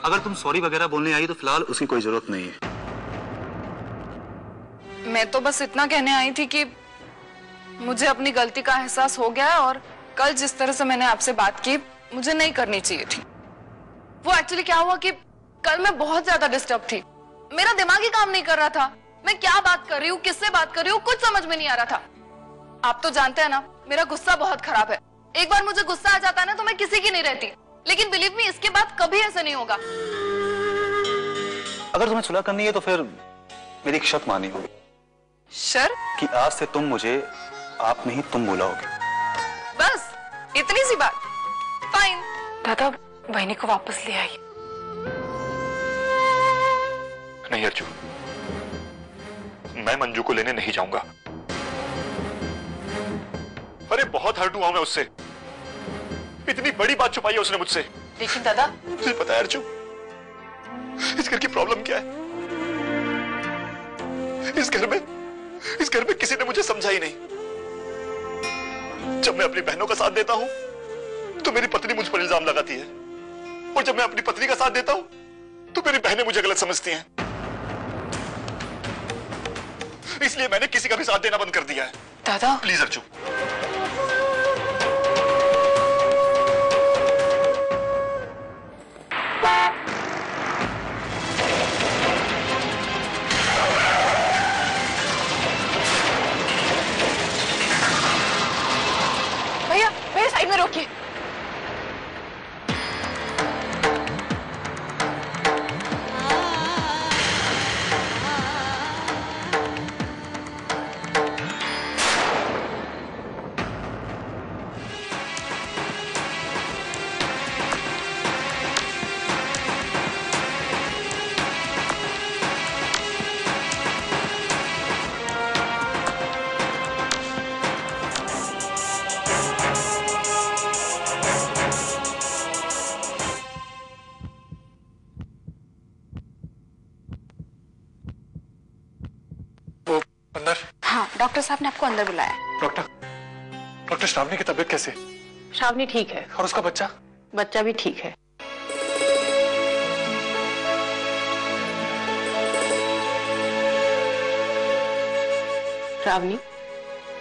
अगर तुम सॉरी वगैरह बोलने आई तो फिलहाल उसकी कोई जरूरत नहीं है। मैं तो बस इतना कहने आई थी कि मुझे अपनी गलती का एहसास हो गया है और कल जिस तरह से मैंने आपसे बात की मुझे नहीं करनी चाहिए थी। वो एक्चुअली क्या हुआ कि कल मैं बहुत ज्यादा डिस्टर्ब थी, मेरा दिमाग ही काम नहीं कर रहा था। मैं क्या बात कर रही हूँ, किससे बात कर रही हूँ, कुछ समझ में नहीं आ रहा था। आप तो जानते हैं ना मेरा गुस्सा बहुत खराब है। एक बार मुझे गुस्सा आ जाता है ना तो मैं किसी की नहीं रहती। लेकिन बिलीव मी इसके बाद कभी ऐसा नहीं होगा। अगर तुम्हें सुलह करनी है तो फिर मेरी एक शर्त माननी होगी। शर्त? कि आज से तुम मुझे आप नहीं तुम बुलाओगे। बस इतनी सी बात? फाइन। दादा बहनी को वापस ले आई। नहीं अर्जु, मैं मंजू को लेने नहीं जाऊंगा। अरे बहुत हर्ट हुआ मैं उससे, इतनी बड़ी बात छुपाई है उसने मुझसे। लेकिन दादा मुझे पता है अर्जु, इस घर की प्रॉब्लम क्या है। इस घर में किसी ने मुझे समझा ही नहीं। जब मैं अपनी बहनों का साथ देता हूं तो मेरी पत्नी मुझ पर इल्जाम लगाती है, और जब मैं अपनी पत्नी का साथ देता हूं तो मेरी बहनें मुझे गलत समझती हैं। इसलिए मैंने किसी का भी साथ देना बंद कर दिया है। दादा प्लीज अर्जु। भैया मेरे साइड में रोकिए। हाँ डॉक्टर साहब ने आपको अंदर बुलाया। डॉक्टर श्रावणी की तबीयत कैसे? श्रावणी ठीक है। और उसका बच्चा? बच्चा भी ठीक है। श्रावणी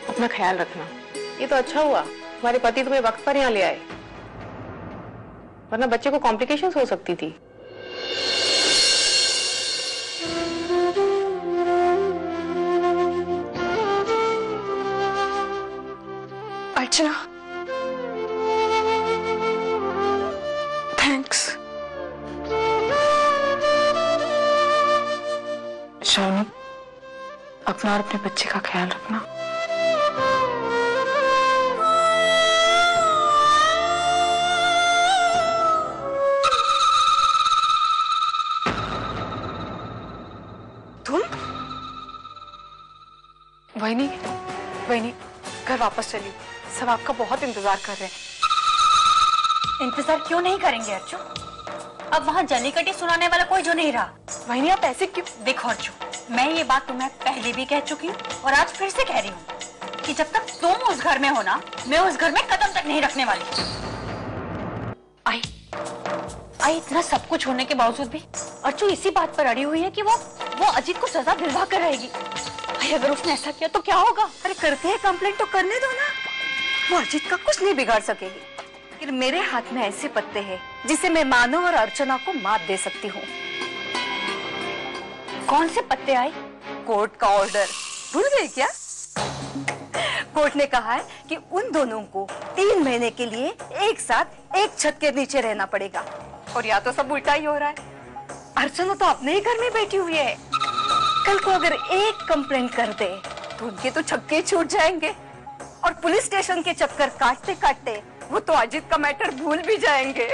अपना ख्याल रखना। ये तो अच्छा हुआ तुम्हारे पति तुम्हें वक्त पर यहाँ ले आए, वरना बच्चे को कॉम्प्लिकेशंस हो सकती थी। अर्चना थैंक्स। श्रावणी अपना और अपने बच्चे का ख्याल रखना। तुम? वहीनी घर वापस चलिए, सब आपका बहुत इंतजार कर रहे हैं। इंतजार क्यों नहीं करेंगे अर्जु? अब वहाँ जलीकटी सुनाने वाला कोई जो नहीं रहा। वहीनी आप ऐसे क्यों? देखो अर्जु, मैं ये बात तुम्हें पहले भी कह चुकी हूँ और आज फिर से कह रही हूँ कि जब तक तुम उस घर में हो ना, मैं उस घर में कदम तक नहीं रखने वाली। आई इतना सब कुछ होने के बावजूद भी अर्जु इसी बात पर अड़ी हुई है कि वो अजीत को सजा दिलवा कर रहेगी। भाई अगर उसने ऐसा किया तो क्या होगा? अरे करते हैं कंप्लेंट तो करने दो ना, वो अजीत का कुछ नहीं बिगाड़ सकेगी। लेकिन मेरे हाथ में ऐसे पत्ते हैं जिसे मैं मानव और अर्चना को मात दे सकती हूँ। कौन से पत्ते आए? कोर्ट का ऑर्डर भूल गई क्या? कोर्ट ने कहा है कि उन दोनों को 3 महीने के लिए एक साथ एक छत के नीचे रहना पड़ेगा। और या तो सब उल्टा ही हो रहा है। अर्चना तो अपने ही घर में बैठी हुई है, कल को अगर एक कंप्लेंट कर दे तो उनके तो छक्के छूट जाएंगे, और पुलिस स्टेशन के चक्कर काटते काटते वो तो अजीत का मैटर भूल भी जाएंगे।